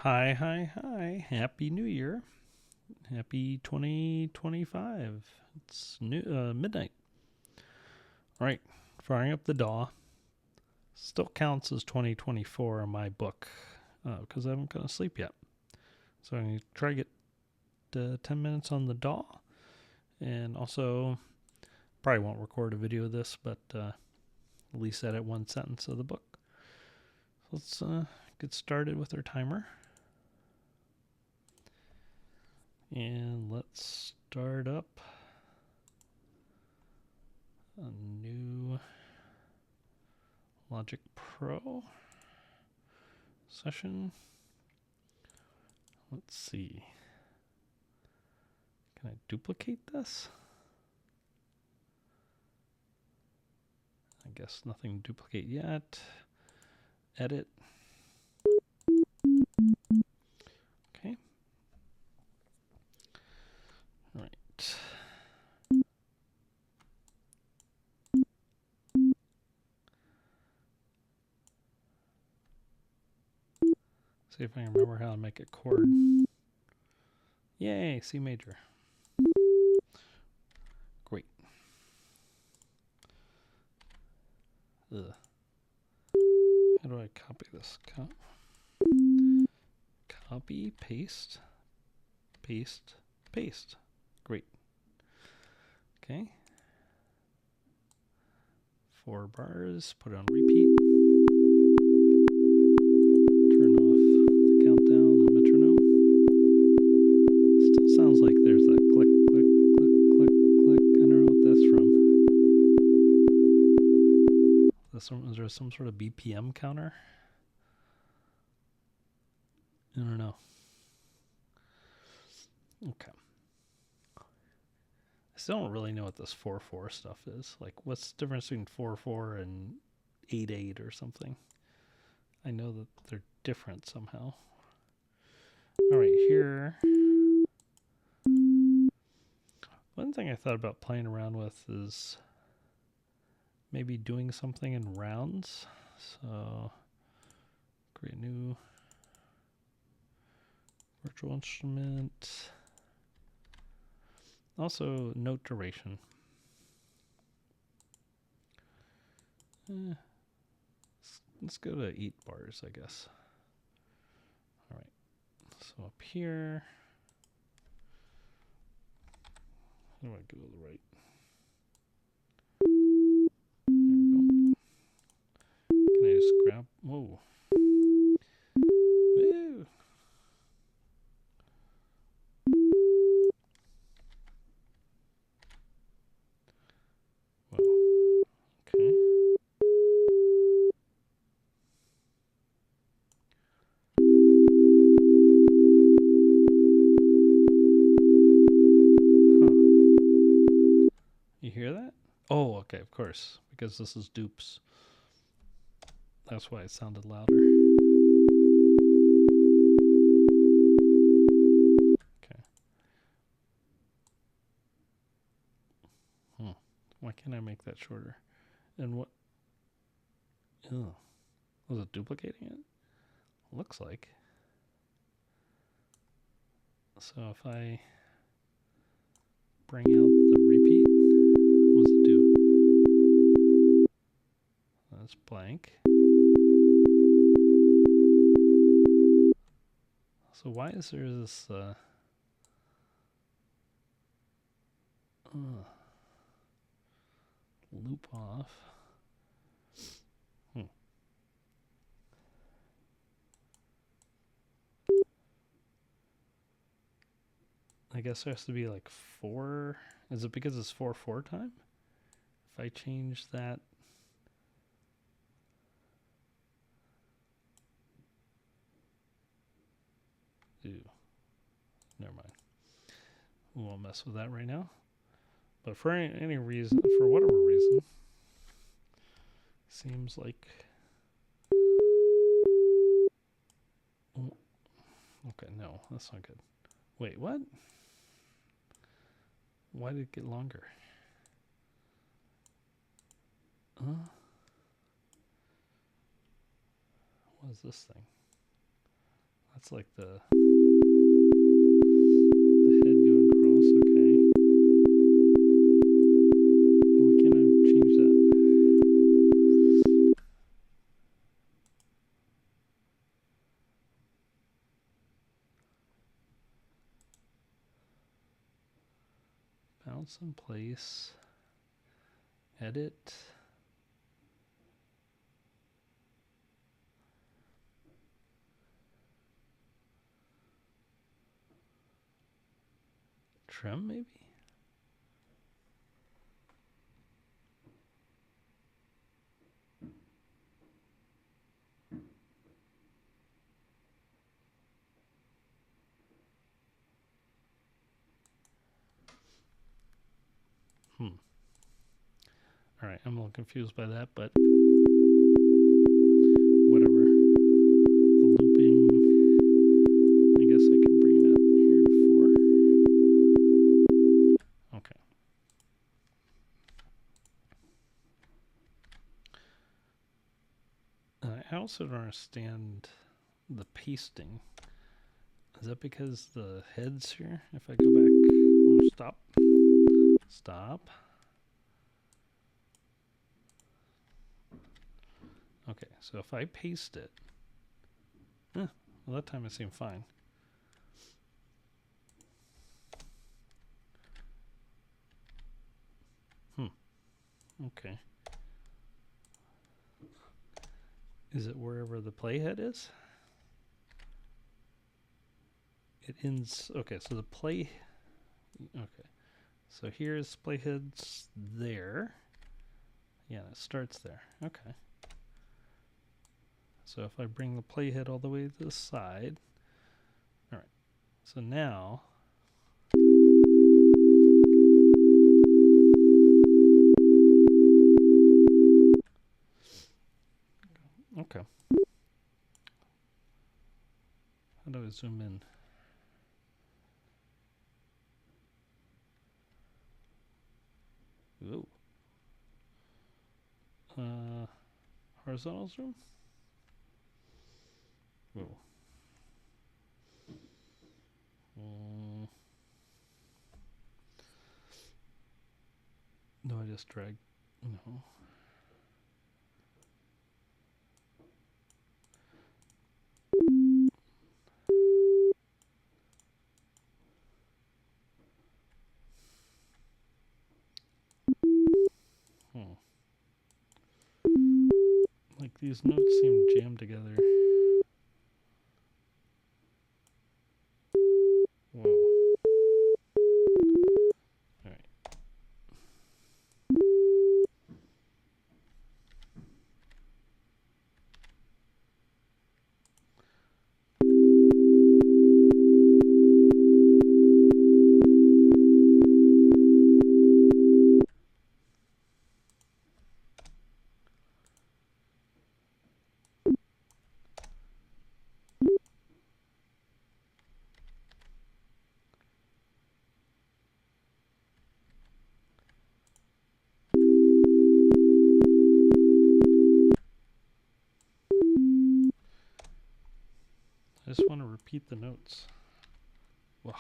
Hi, hi, hi. Happy New Year. Happy 2025. It's midnight. All right, firing up the DAW. Still counts as 2024 in my book because I haven't gone to sleep yet. So I'm going to try to get 10 minutes on the DAW. And also, probably won't record a video of this, but at least edit one sentence of the book. So let's get started with our timer. And let's start up a new Logic Pro session. Let's see. Can I duplicate this? I guess nothing to duplicate yet. Edit. Okay. All right. See if I can remember how to make a chord. Yay, C major. Great. Ugh. How do I copy this? Copy, paste, paste, paste. Great. Okay. 4 bars, put it on repeat. Turn off the countdown, the metronome. Still sounds like there's a click, click, click, click, click. I don't know what that's from. Is there some sort of BPM counter? I don't know. Okay. I still don't really know what this 4/4 stuff is. Like, what's the difference between 4/4 and 8/8 or something? I know that they're different somehow. All right, here. One thing I thought about playing around with is maybe doing something in rounds. So, create a new virtual instrument. Also, note duration. Let's go to 8 bars, I guess. All right. So up here. How do I go to the right? There we go. Can I just grab? Whoa. Woo. Whoa. Okay. You hear that? Oh, okay, of course, because this is dupes. That's why it sounded louder. Okay. Why can't I make that shorter? And what? Oh, was it duplicating it? Looks like. So if I bring out the repeat, what does it do? That's blank. So why is there this loop off? I guess there has to be like 4. Is it because it's 4/4 time? If I change that. Ooh. Never mind. We won't mess with that right now. But for any reason, for whatever reason, seems like. Okay, no, that's not good. Wait, what? Why did it get longer? What is this thing? That's like the head going across. Okay. Why can't I change that? Bounce in place. Edit. Trim, maybe? Alright, I'm a little confused by that, but whatever. The looping, I guess I can bring it up here to 4. Okay. I also don't understand the pasting. Is that because the head's here? If I go back, oh, stop. Stop. Okay, so if I paste it, well, that time it seemed fine. Okay. Is it wherever the playhead is? It ends, okay, so the play, okay. So here's playhead's there. Yeah, it starts there. Okay. So if I bring the playhead all the way to the side, all right. So now, okay. How do I zoom in? Ooh. Horizontal zoom? Ooh. No, I just drag. No. Like these notes seem jammed together. Whoa. All right. I just want to repeat the notes. Ugh.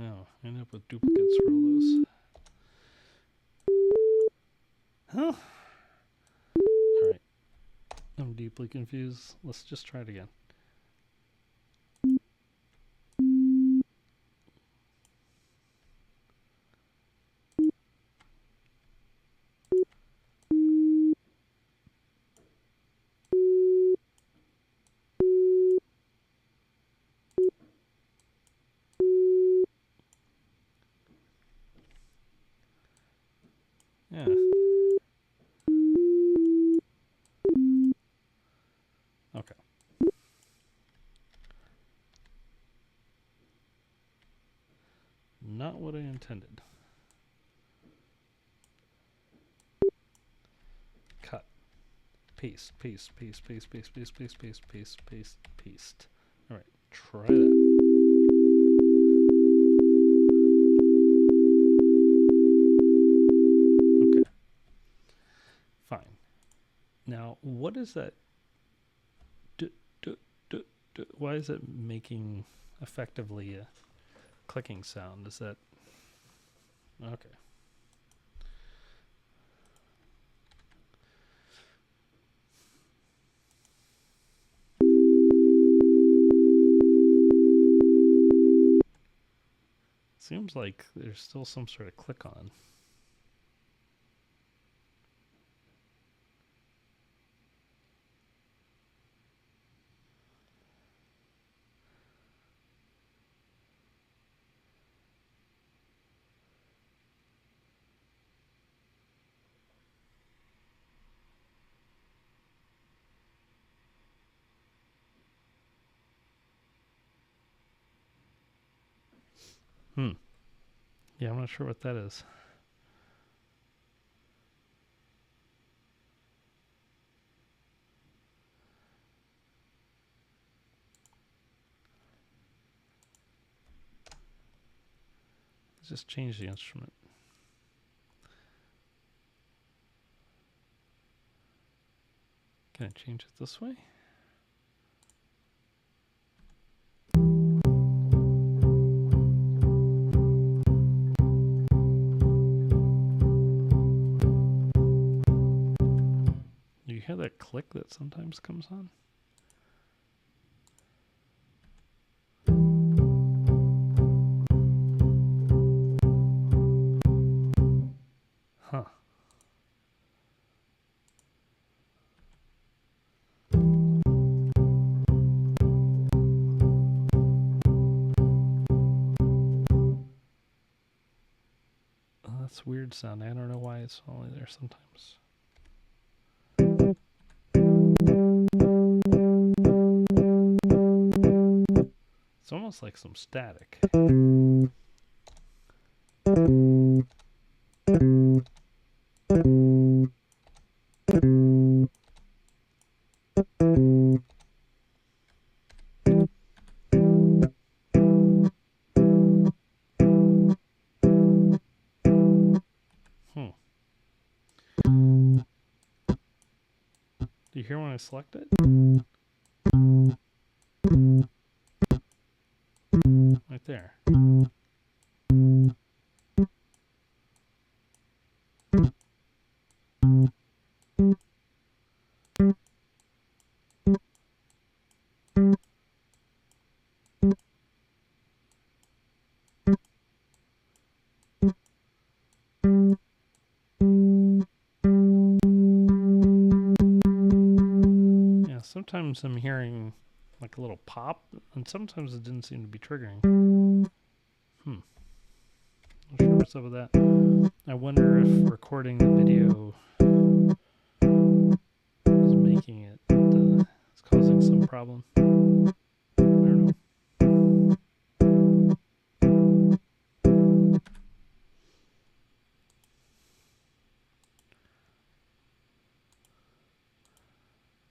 Oh, I end up with duplicates for all those. Huh? Alright. I'm deeply confused. Let's just try it again. Yeah. Okay. not what I intended. Cut. Paste, paste, paste, paste, paste, paste, paste, paste, paste, paste, paste. All right, try that. Okay. Fine. Now, what is that? Why is it making effectively a clicking sound? Is that okay? Seems like there's still some sort of click on. Yeah, I'm not sure what that is. Let's just change the instrument. Can I change it this way? Do you hear that click that sometimes comes on? Huh. Oh, that's weird sound. I don't know why it's only there sometimes. It's almost like some static. Do you hear when I select it? Right there. Yeah, sometimes I'm hearing like a little pop, and sometimes it didn't seem to be triggering. Not sure what's up with that. I wonder if recording the video is making it, it's causing some problem. I don't know.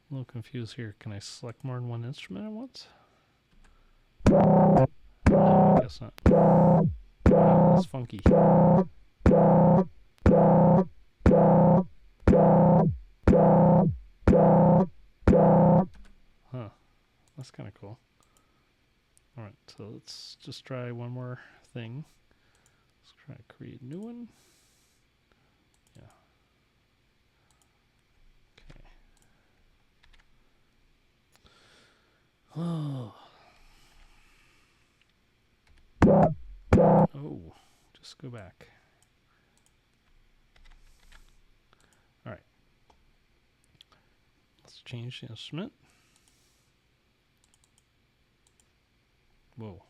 A little confused here. Can I select more than one instrument at once? No, I guess not. Wow, that's funky. Huh. That's kind of cool. Alright, so let's just try one more thing. Let's try to create a new one. Yeah. Okay. Oh, just go back. Alright. Let's change the instrument. Whoa.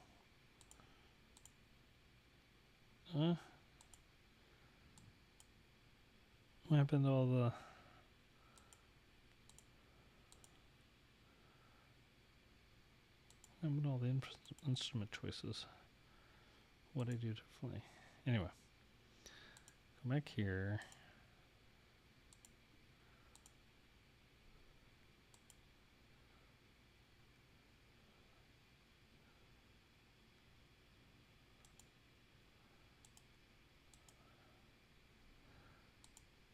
What happened to all the... What happened to all the instrument choices? what I do differently. Anyway, go back here.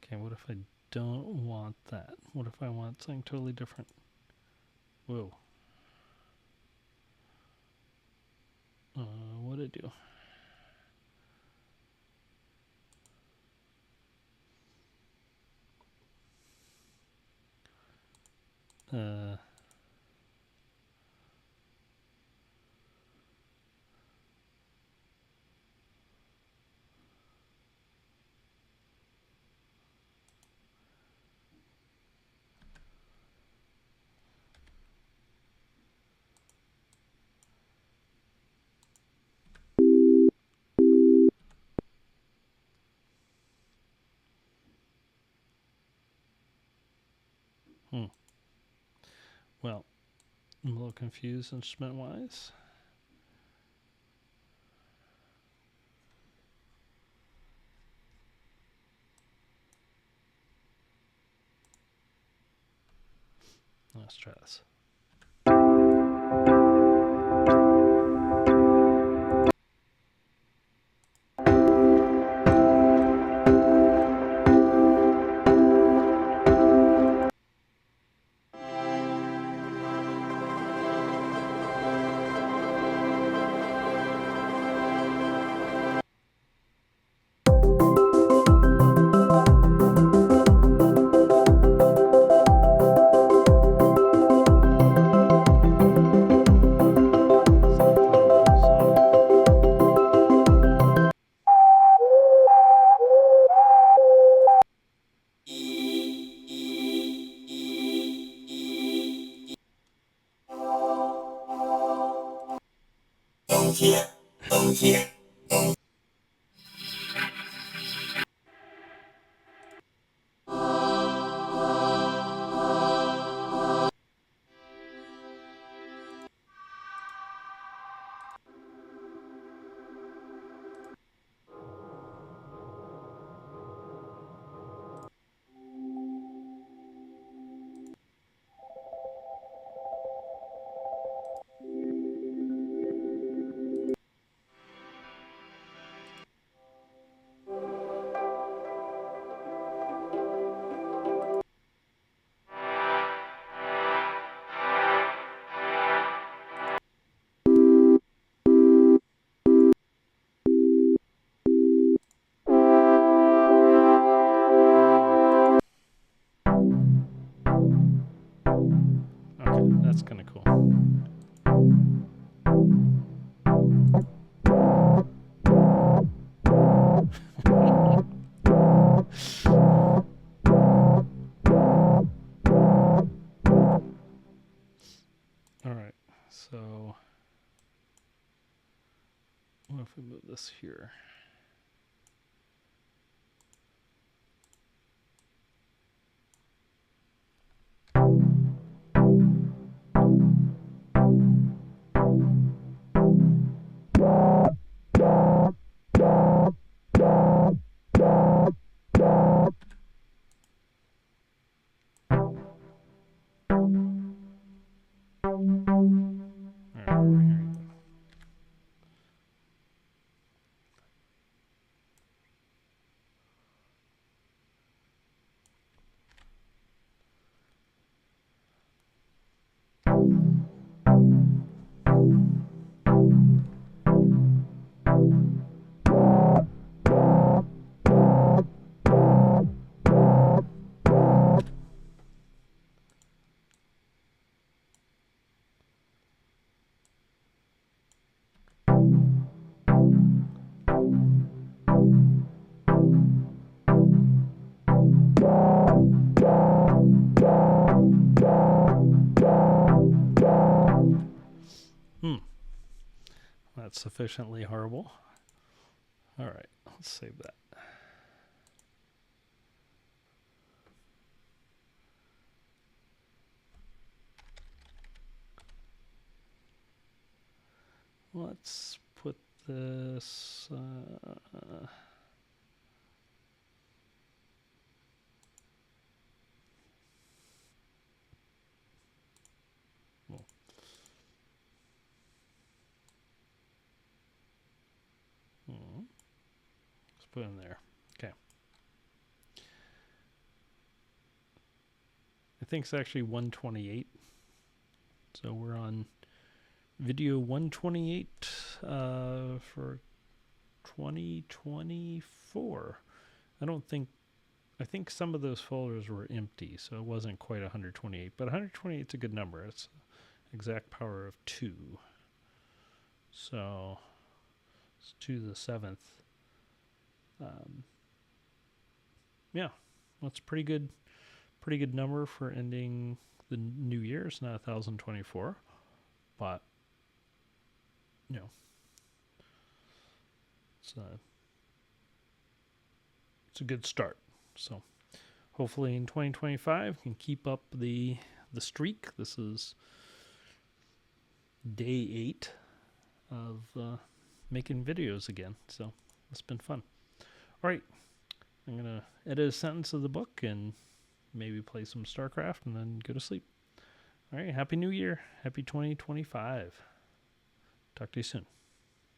Okay, what if I don't want that? What if I want something totally different? Whoa. What'd I do? Well, I'm a little confused instrument-wise. Let's try this. Okay, that's kind of cool. All right, so what if we move this here? Over here. That's sufficiently horrible. All right, let's save that. Let's put this? Let's put it in there. Okay. I think it's actually 128. So we're on video 128 for 2024. I think some of those folders were empty, so it wasn't quite 128, but 128 is a good number. It's exact power of 2. So it's 2 to the 7th. Yeah, that's pretty good number for ending the new year. It's not 1024, but you know, it's a good start. So hopefully in 2025 can keep up the streak. This is day 8 of making videos again. So it's been fun. All right, I'm gonna edit a sentence of the book and maybe play some StarCraft and then go to sleep. All right, Happy New Year. Happy 2025. Talk to you soon.